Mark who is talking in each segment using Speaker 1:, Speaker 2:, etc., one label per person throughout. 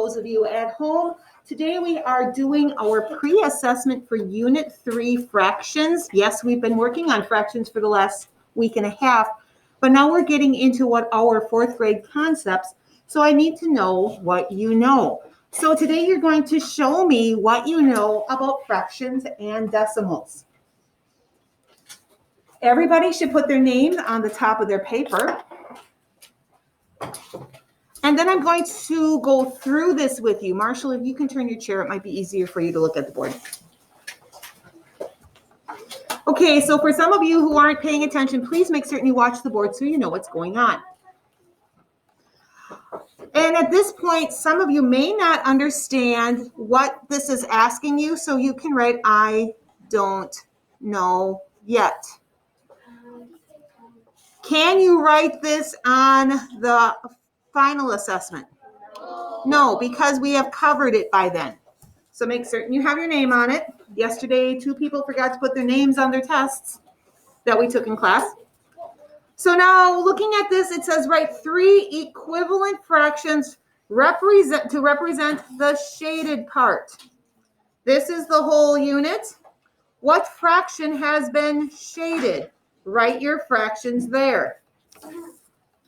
Speaker 1: those of you at home. Today we are doing our pre-assessment for Unit 3 fractions. Yes, we've been working on fractions for the last week and a half, but now we're getting into what our fourth grade concepts. So I need to know what you know. So today you're going to show me what you know about fractions and decimals. Everybody should put their name on the top of their paper. And then I'm going to go through this with you. Marshall, if you can turn your chair, it might be easier for you to look at the board. Okay, so for some of you who aren't paying attention, please make certain you watch the board so you know what's going on. And at this point, some of you may not understand what this is asking you, so you can write, I don't know yet. Can you write this on the final assessment? No, because we have covered it by then. So make certain you have your name on it. Yesterday, 2 people forgot to put their names on their tests that we took in class. So now looking at this, it says write 3 equivalent fractions to represent the shaded part. This is the whole unit. What fraction has been shaded? Write your fractions there.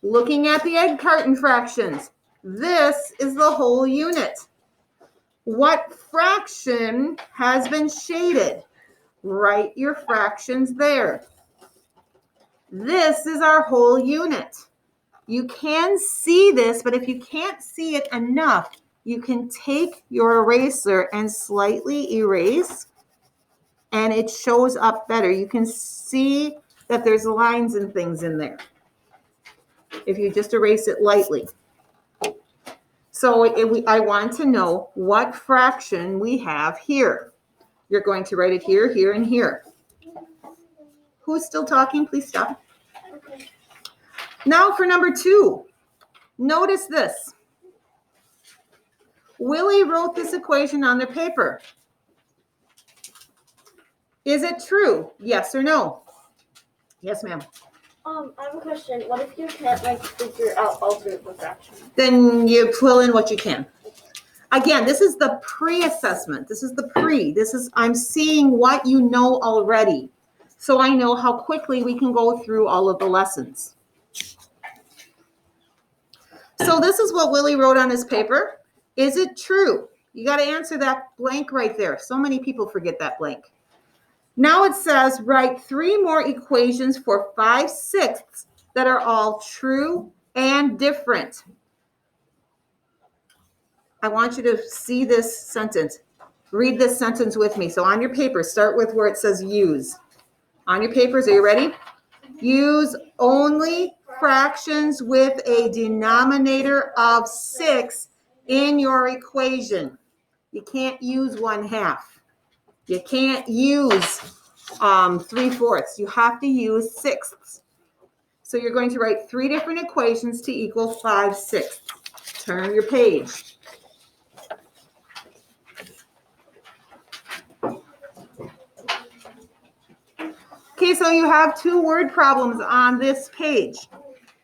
Speaker 1: Looking at the egg carton fractions, this is the whole unit. What fraction has been shaded? Write your fractions there. This is our whole unit. You can see this, but if you can't see it enough, you can take your eraser and slightly erase, and it shows up better. You can see that there's lines and things in there if you just erase it lightly. So I want to know what fraction we have here. You're going to write it here, here, and here. Who's still talking? Please stop. Okay. Now for number 2. Notice this. Willie wrote this equation on their paper. Is it true? Yes or no? Yes, ma'am.
Speaker 2: I have a question. What if you can't figure out alternate fraction?
Speaker 1: Then you fill in what you can. Again, this is the pre-assessment. This is the pre. I'm seeing what you know already. So I know how quickly we can go through all of the lessons. So this is what Willie wrote on his paper. Is it true? You got to answer that blank right there. So many people forget that blank. Now it says write 3 more equations for 5/6 that are all true and different. I want you to see this sentence. Read this sentence with me. So on your paper, start with where it says use. On your papers, are you ready? Use only fractions with a denominator of 6 in your equation. You can't use 1/2. You can't use 3/4. You have to use 6ths. So you're going to write 3 different equations to equal 5/6. Turn your page. Okay, so you have 2 word problems on this page.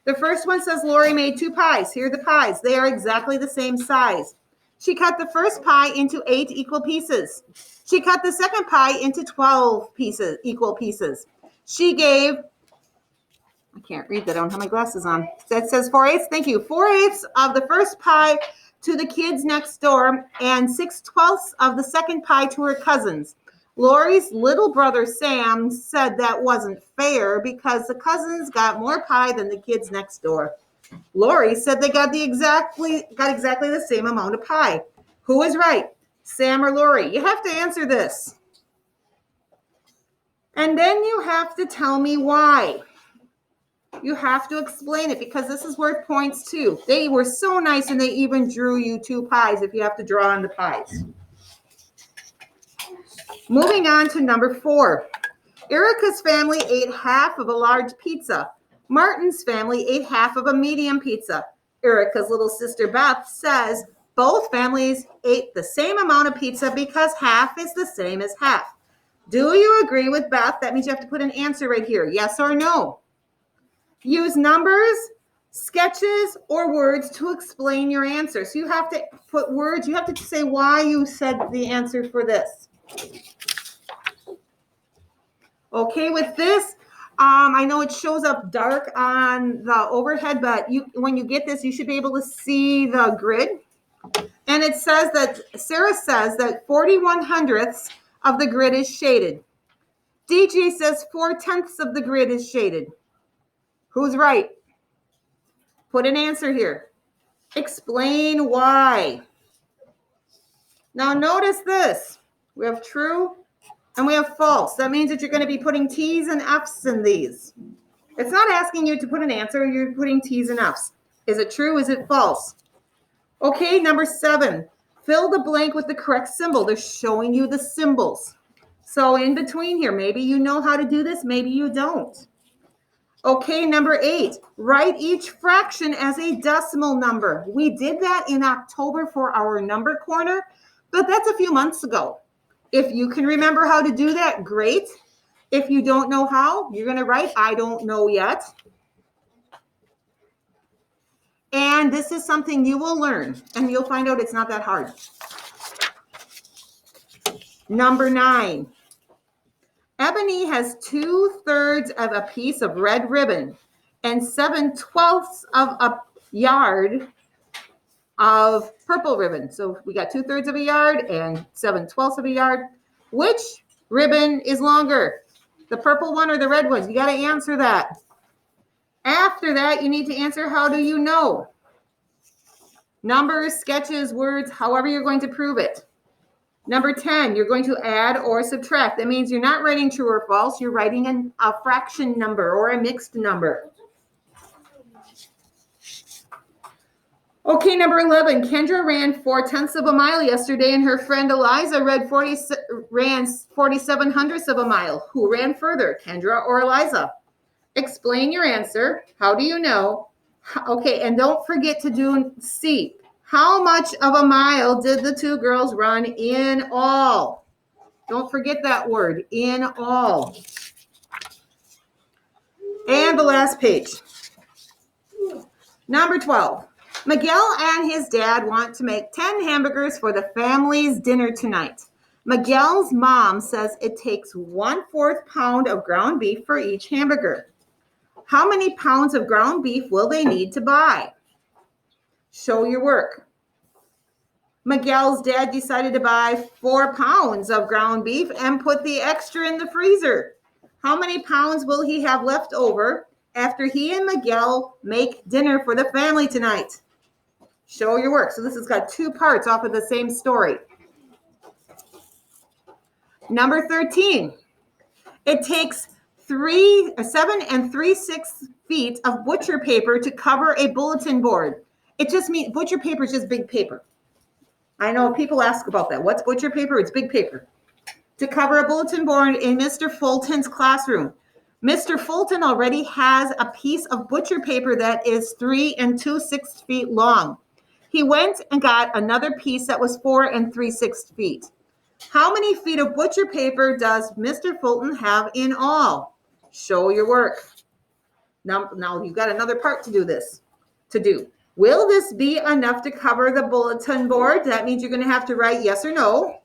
Speaker 1: The first one says Lori made 2 pies. Here are the pies. They are exactly the same size. She cut the first pie into 8 equal pieces. She cut the second pie into 12 equal pieces. She gave, I can't read that, I don't have my glasses on. That says 4/8, thank you. 4/8 of the first pie to the kids next door and 6/12 of the second pie to her cousins. Lori's little brother Sam said that wasn't fair because the cousins got more pie than the kids next door. Lori said they got exactly the same amount of pie. Who is right, Sam or Lori? You have to answer this. And then you have to tell me why. You have to explain it because this is worth points too. They were so nice and they even drew you 2 pies if you have to draw on the pies. Moving on to number 4. Erica's family ate half of a large pizza. Martin's family ate half of a medium pizza. Erica's little sister Beth says both families ate the same amount of pizza because half is the same as half. Do you agree with Beth? That means you have to put an answer right here. Yes or no? Use numbers sketches or words to explain your answer. So you have to put words, you have to say why you said the answer for this. Okay, with this, I know it shows up dark on the overhead, but when you get this, you should be able to see the grid. And it says that, Sarah says that 41/100ths of the grid is shaded. DJ says 4/10ths of the grid is shaded. Who's right? Put an answer here. Explain why. Now notice this. We have true and we have false. That means that you're going to be putting T's and F's in these. It's not asking you to put an answer. You're putting T's and F's. Is it true? Is it false? Okay, number 7. Fill the blank with the correct symbol. They're showing you the symbols. So in between here, maybe you know how to do this, maybe you don't. Okay, number 8. Write each fraction as a decimal number. We did that in October for our number corner, but that's a few months ago. If you can remember how to do that, great. If you don't know how, you're going to write, I don't know yet. And this is something you will learn, and you'll find out it's not that hard. Number 9. Ebony has 2/3 of a piece of red ribbon and 7/12 of a yard of purple ribbon. So we got 2/3 of a yard and 7/12 of a yard. Which ribbon is longer? The purple one or the red one? You got to answer that. After that, you need to answer, how do you know? Numbers, sketches, words, however you're going to prove it. Number 10, you're going to add or subtract. That means you're not writing true or false. You're writing a fraction number or a mixed number. Okay, number 11, Kendra ran 4/10ths of a mile yesterday, and her friend Eliza ran 47/100ths of a mile. Who ran further, Kendra or Eliza? Explain your answer. How do you know? Okay, and don't forget to do C. How much of a mile did the two girls run in all? Don't forget that word, in all. And the last page. Number 12. Miguel and his dad want to make 10 hamburgers for the family's dinner tonight. Miguel's mom says it takes 1/4 pound of ground beef for each hamburger. How many pounds of ground beef will they need to buy? Show your work. Miguel's dad decided to buy 4 pounds of ground beef and put the extra in the freezer. How many pounds will he have left over after he and Miguel make dinner for the family tonight? Show your work. So this has got 2 parts off of the same story. Number 13. It takes 7 3/6 feet of butcher paper to cover a bulletin board. It just means butcher paper is just big paper. I know people ask about that. What's butcher paper? It's big paper. To cover a bulletin board in Mr. Fulton's classroom. Mr. Fulton already has a piece of butcher paper that is 3 2/6 feet long. He went and got another piece that was 4 3/6 feet. How many feet of butcher paper does Mr. Fulton have in all? Show your work. Now you've got another part to do. Will this be enough to cover the bulletin board? That means you're going to have to write yes or no.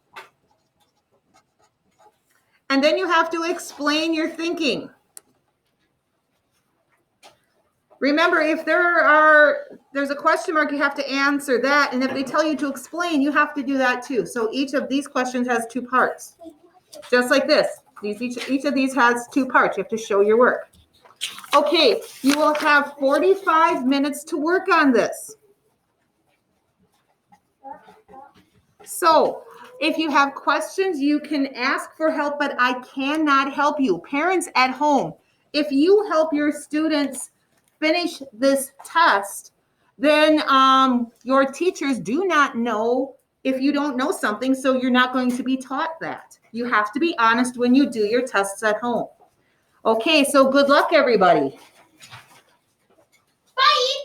Speaker 1: And then you have to explain your thinking. Remember, if there's a question mark, you have to answer that. And if they tell you to explain, you have to do that too. So each of these questions has 2 parts. Just like this. Each of these has 2 parts. You have to show your work. Okay, you will have 45 minutes to work on this. So if you have questions, you can ask for help, but I cannot help you. Parents at home, if you help your students finish this test, then your teachers do not know if you don't know something, so you're not going to be taught that. You have to be honest when you do your tests at home. Okay, so good luck, everybody.